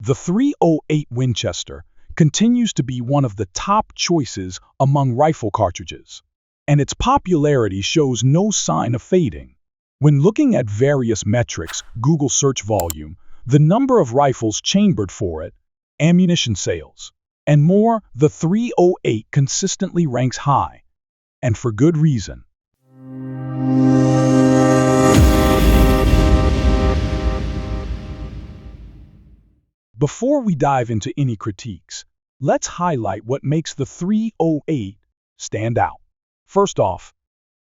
The 308 Winchester continues to be one of the top choices among rifle cartridges, and its popularity shows no sign of fading. When looking at various metrics, Google search volume, the number of rifles chambered for it, ammunition sales, and more, the 308 consistently ranks high, and for good reason. Before we dive into any critiques, let's highlight what makes the 308 stand out. First off,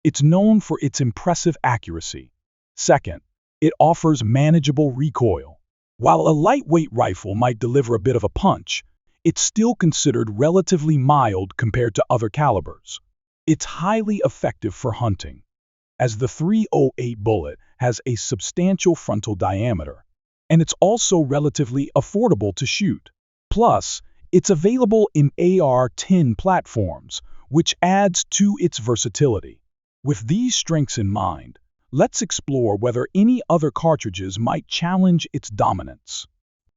it's known for its impressive accuracy. Second, it offers manageable recoil. While a lightweight rifle might deliver a bit of a punch, it's still considered relatively mild compared to other calibers. It's highly effective for hunting, as the 308 bullet has a substantial frontal diameter, and it's also relatively affordable to shoot. Plus, it's available in AR-10 platforms, which adds to its versatility. With these strengths in mind, let's explore whether any other cartridges might challenge its dominance.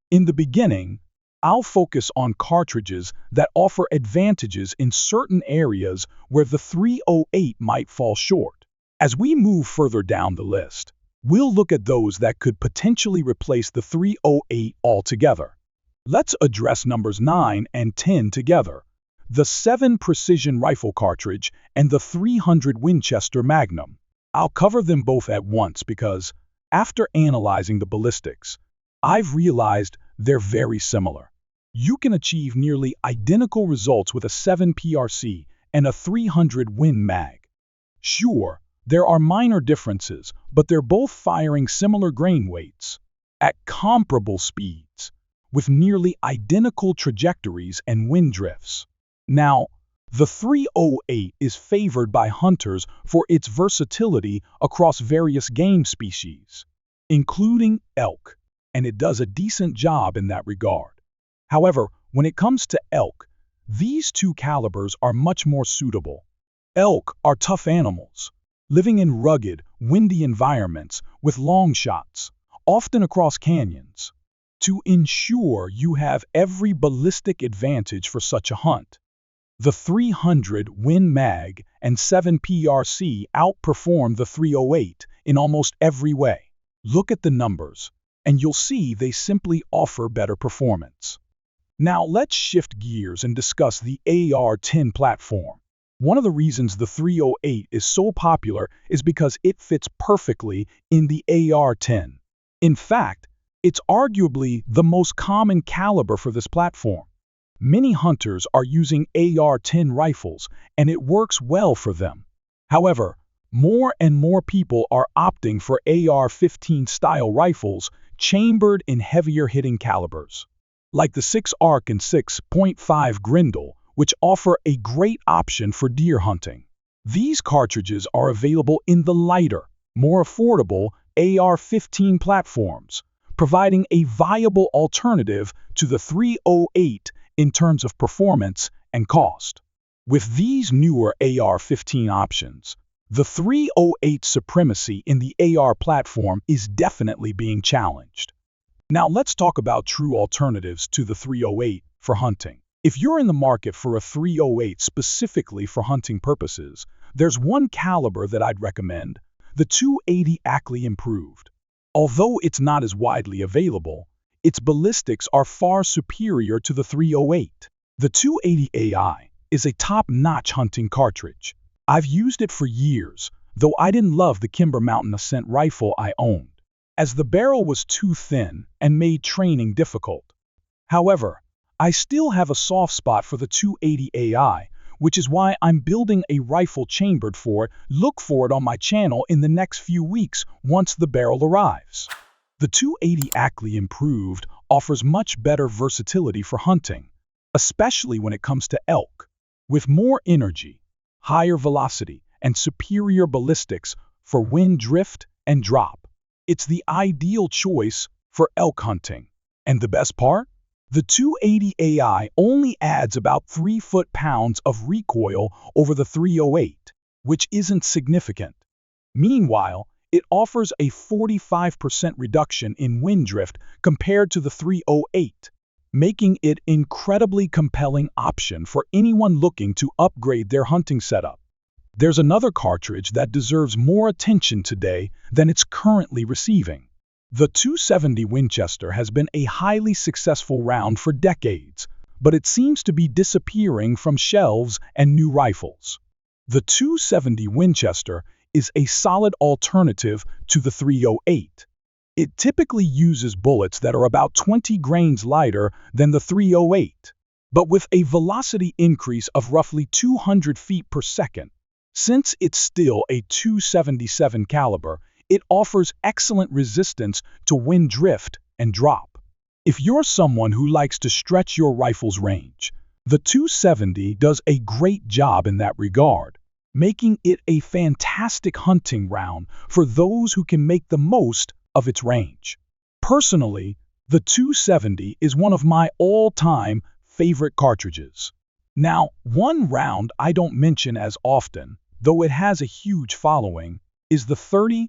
In the beginning, I'll focus on cartridges that offer advantages in certain areas where the 308 might fall short. As we move further down the list, we'll look at those that could potentially replace the 308 altogether. Let's address numbers 9 and 10 together: the 7 Precision Rifle cartridge and the 300 Winchester Magnum. I'll cover them both at once because, after analyzing the ballistics, I've realized they're very similar. You can achieve nearly identical results with a 7 PRC and a 300 Win Mag. Sure, there are minor differences, but they're both firing similar grain weights at comparable speeds, with nearly identical trajectories and wind drifts. Now, the 308 is favored by hunters for its versatility across various game species, including elk, and it does a decent job in that regard. However, when it comes to elk, these two calibers are much more suitable. Elk are tough animals, living in rugged, windy environments with long shots, often across canyons. To ensure you have every ballistic advantage for such a hunt, the 300 Win Mag and 7 PRC outperform the 308 in almost every way. Look at the numbers, and you'll see they simply offer better performance. Now let's shift gears and discuss the AR-10 platform. One of the reasons the 308 is so popular is because it fits perfectly in the AR-10. In fact, it's arguably the most common caliber for this platform. Many hunters are using AR-10 rifles, and it works well for them. However, more and more people are opting for AR-15 style rifles chambered in heavier hitting calibers, like the 6 ARC and 6.5 Grindle, which offer a great option for deer hunting. These cartridges are available in the lighter, more affordable AR-15 platforms, providing a viable alternative to the 308 in terms of performance and cost. With these newer AR-15 options, the 308's supremacy in the AR platform is definitely being challenged. Now let's talk about true alternatives to the 308 for hunting. If you're in the market for a 308 specifically for hunting purposes, there's one caliber that I'd recommend: the 280 Ackley Improved. Although it's not as widely available, its ballistics are far superior to the 308. The 280 AI is a top-notch hunting cartridge. I've used it for years, though I didn't love the Kimber Mountain Ascent rifle I owned, as the barrel was too thin and made training difficult. However, I still have a soft spot for the 280 AI, which is why I'm building a rifle chambered for it. Look for it on my channel in the next few weeks once the barrel arrives. The 280 Ackley Improved offers much better versatility for hunting, especially when it comes to elk. With more energy, higher velocity, and superior ballistics for wind drift and drop, it's the ideal choice for elk hunting. And the best part? The 280 AI only adds about 3 foot-pounds of recoil over the 308, which isn't significant. Meanwhile, It offers a 45% reduction in wind drift compared to the 308, making it an incredibly compelling option for anyone looking to upgrade their hunting setup. There's another cartridge that deserves more attention today than it's currently receiving. The 270 Winchester has been a highly successful round for decades, but it seems to be disappearing from shelves and new rifles. The 270 Winchester is a solid alternative to the 308. It typically uses bullets that are about 20 grains lighter than the 308, but with a velocity increase of roughly 200 feet per second. Since it's still a .277 caliber, it offers excellent resistance to wind drift and drop. If you're someone who likes to stretch your rifle's range, the 270 does a great job in that regard, making it a fantastic hunting round for those who can make the most of its range. Personally, the 270 is one of my all-time favorite cartridges. Now, one round I don't mention as often, though it has a huge following, is the 30-06.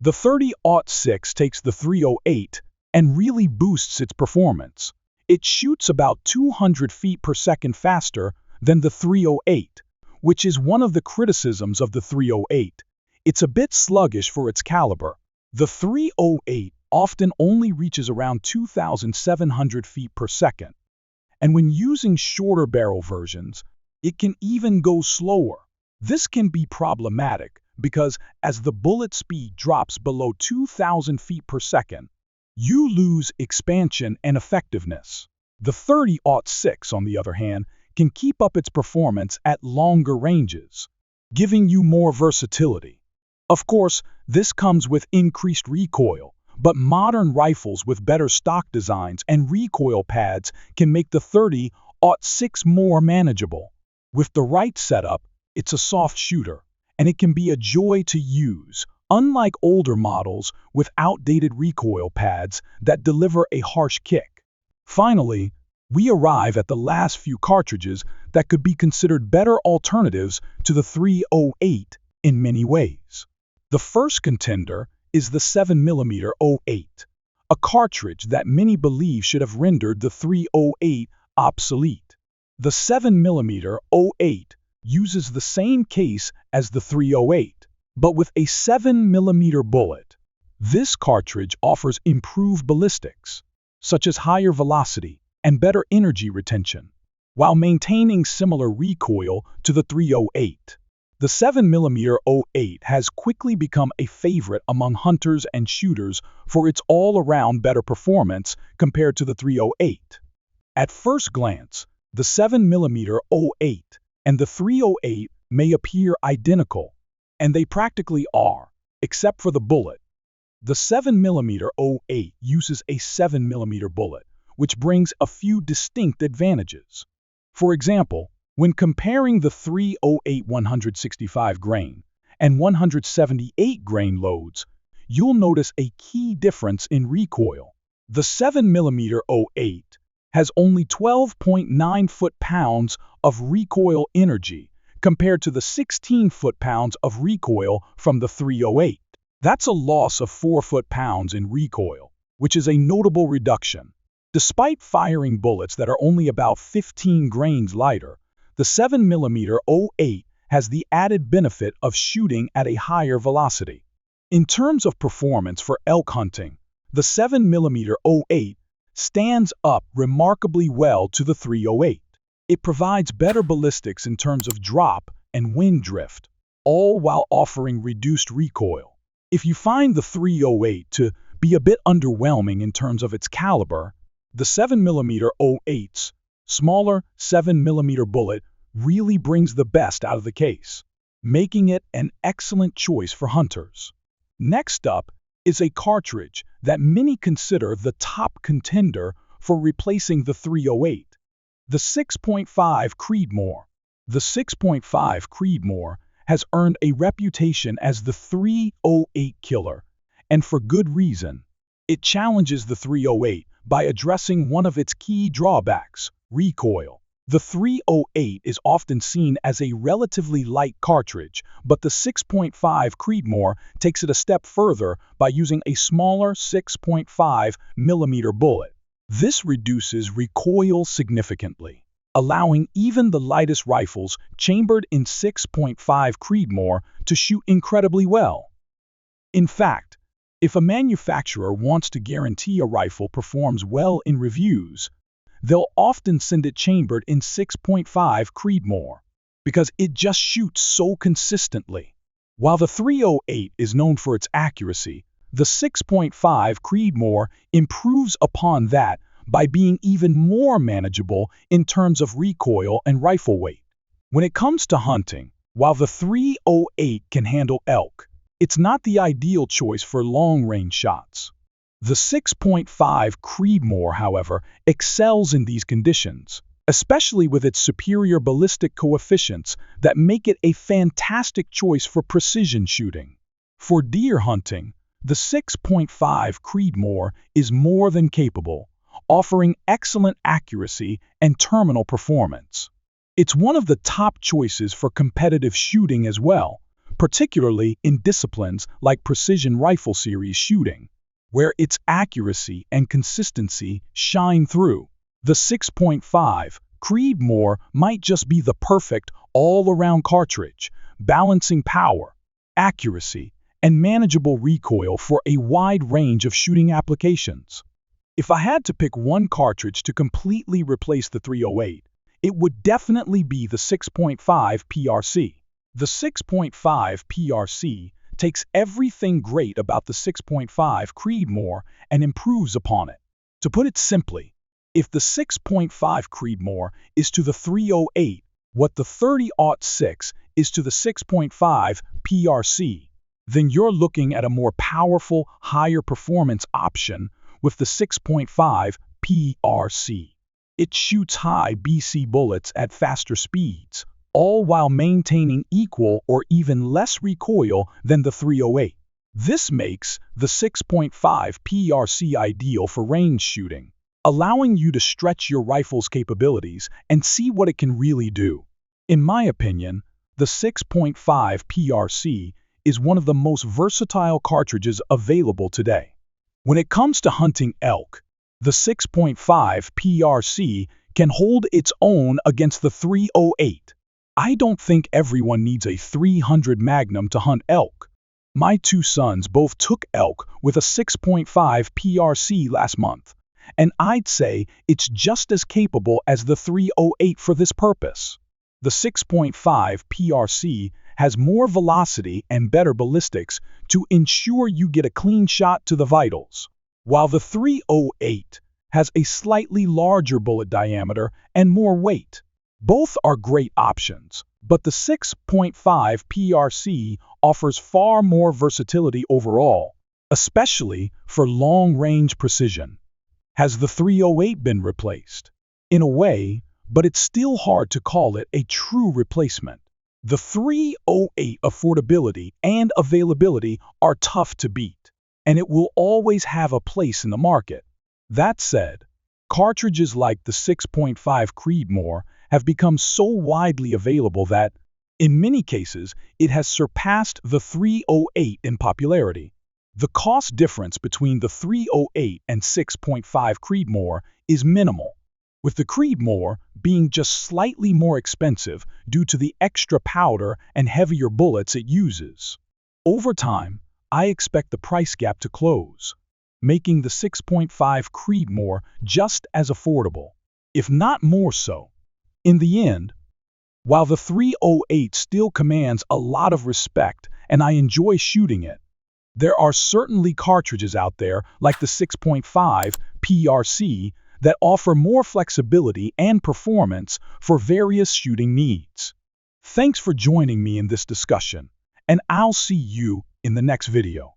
The 30-06 takes the 308 and really boosts its performance. It shoots about 200 feet per second faster than the 308, which is one of the criticisms of the 308. It's a bit sluggish for its caliber. The 308 often only reaches around 2,700 feet per second, and when using shorter barrel versions, it can even go slower. This can be problematic because as the bullet speed drops below 2,000 feet per second, you lose expansion and effectiveness. The 30-06, on the other hand, can keep up its performance at longer ranges, giving you more versatility. Of course, this comes with increased recoil, but modern rifles with better stock designs and recoil pads can make the 30-06 more manageable. With the right setup, it's a soft shooter, and it can be a joy to use, unlike older models with outdated recoil pads that deliver a harsh kick. Finally, we arrive at the last few cartridges that could be considered better alternatives to the 308 in many ways. The first contender is the 7mm 08, a cartridge that many believe should have rendered the 308 obsolete. The 7mm 08 uses the same case as the 308, but with a 7mm bullet. This cartridge offers improved ballistics, such as higher velocity and better energy retention, while maintaining similar recoil to the 308. The 7mm 08 has quickly become a favorite among hunters and shooters for its all-around better performance compared to the 308. At first glance, the 7mm 08 and the 308 may appear identical, and they practically are, except for the bullet. The 7mm 08 uses a 7mm bullet, which brings a few distinct advantages. For example, when comparing the 308 165 grain and 178 grain loads, you'll notice a key difference in recoil. The 7mm 08 has only 12.9 foot-pounds of recoil energy compared to the 16 foot-pounds of recoil from the 308. That's a loss of 4 foot-pounds in recoil, which is a notable reduction. Despite firing bullets that are only about 15 grains lighter, the 7mm 08 has the added benefit of shooting at a higher velocity. In terms of performance for elk hunting, the 7mm 08 stands up remarkably well to the 308. It provides better ballistics in terms of drop and wind drift, all while offering reduced recoil. If you find the 308 to be a bit underwhelming in terms of its caliber, the 7mm 08's smaller 7mm bullet really brings the best out of the case, making it an excellent choice for hunters. Next up is a cartridge that many consider the top contender for replacing the 308, the 6.5 Creedmoor. The 6.5 Creedmoor has earned a reputation as the 308 killer, and for good reason. It challenges the 308 by addressing one of its key drawbacks, recoil. The 308 is often seen as a relatively light cartridge, but the 6.5 Creedmoor takes it a step further by using a smaller 6.5 mm bullet. This reduces recoil significantly, allowing even the lightest rifles chambered in 6.5 Creedmoor to shoot incredibly well. In fact, if a manufacturer wants to guarantee a rifle performs well in reviews, they'll often send it chambered in 6.5 Creedmoor because it just shoots so consistently. While the 308 is known for its accuracy, the 6.5 Creedmoor improves upon that by being even more manageable in terms of recoil and rifle weight. When it comes to hunting, while the 308 can handle elk, it's not the ideal choice for long-range shots. The 6.5 Creedmoor, however, excels in these conditions, especially with its superior ballistic coefficients that make it a fantastic choice for precision shooting. For deer hunting, the 6.5 Creedmoor is more than capable, offering excellent accuracy and terminal performance. It's one of the top choices for competitive shooting as well, particularly in disciplines like precision rifle series shooting, where its accuracy and consistency shine through. The 6.5 Creedmoor might just be the perfect all-around cartridge, balancing power, accuracy, and manageable recoil for a wide range of shooting applications. If I had to pick one cartridge to completely replace the 308, it would definitely be the 6.5 PRC. The 6.5 PRC takes everything great about the 6.5 Creedmoor and improves upon it. To put it simply, if the 6.5 Creedmoor is to the 308 what the 30-06 is to the 6.5 PRC, then you're looking at a more powerful, higher performance option with the 6.5 PRC. It shoots high BC bullets at faster speeds, all while maintaining equal or even less recoil than the 308. This makes the 6.5 PRC ideal for range shooting, allowing you to stretch your rifle's capabilities and see what it can really do. In my opinion, the 6.5 PRC is one of the most versatile cartridges available today. When it comes to hunting elk, the 6.5 PRC can hold its own against the 308. I don't think everyone needs a 300 Magnum to hunt elk. My two sons both took elk with a 6.5 PRC last month, and I'd say it's just as capable as the 308 for this purpose. The 6.5 PRC has more velocity and better ballistics to ensure you get a clean shot to the vitals, while the 308 has a slightly larger bullet diameter and more weight. Both are great options, but the 6.5 PRC offers far more versatility overall, especially for long-range precision. Has the 308 been replaced? In a way, but it's still hard to call it a true replacement. The 308 affordability and availability are tough to beat, and it will always have a place in the market. That said, cartridges like the 6.5 Creedmoor have become so widely available that, in many cases, it has surpassed the 308 in popularity. The cost difference between the 308 and 6.5 Creedmoor is minimal, with the Creedmoor being just slightly more expensive due to the extra powder and heavier bullets it uses. Over time, I expect the price gap to close, making the 6.5 Creedmoor just as affordable, if not more so. In the end, while the 308 still commands a lot of respect and I enjoy shooting it, there are certainly cartridges out there like the 6.5 PRC that offer more flexibility and performance for various shooting needs. Thanks for joining me in this discussion, and I'll see you in the next video.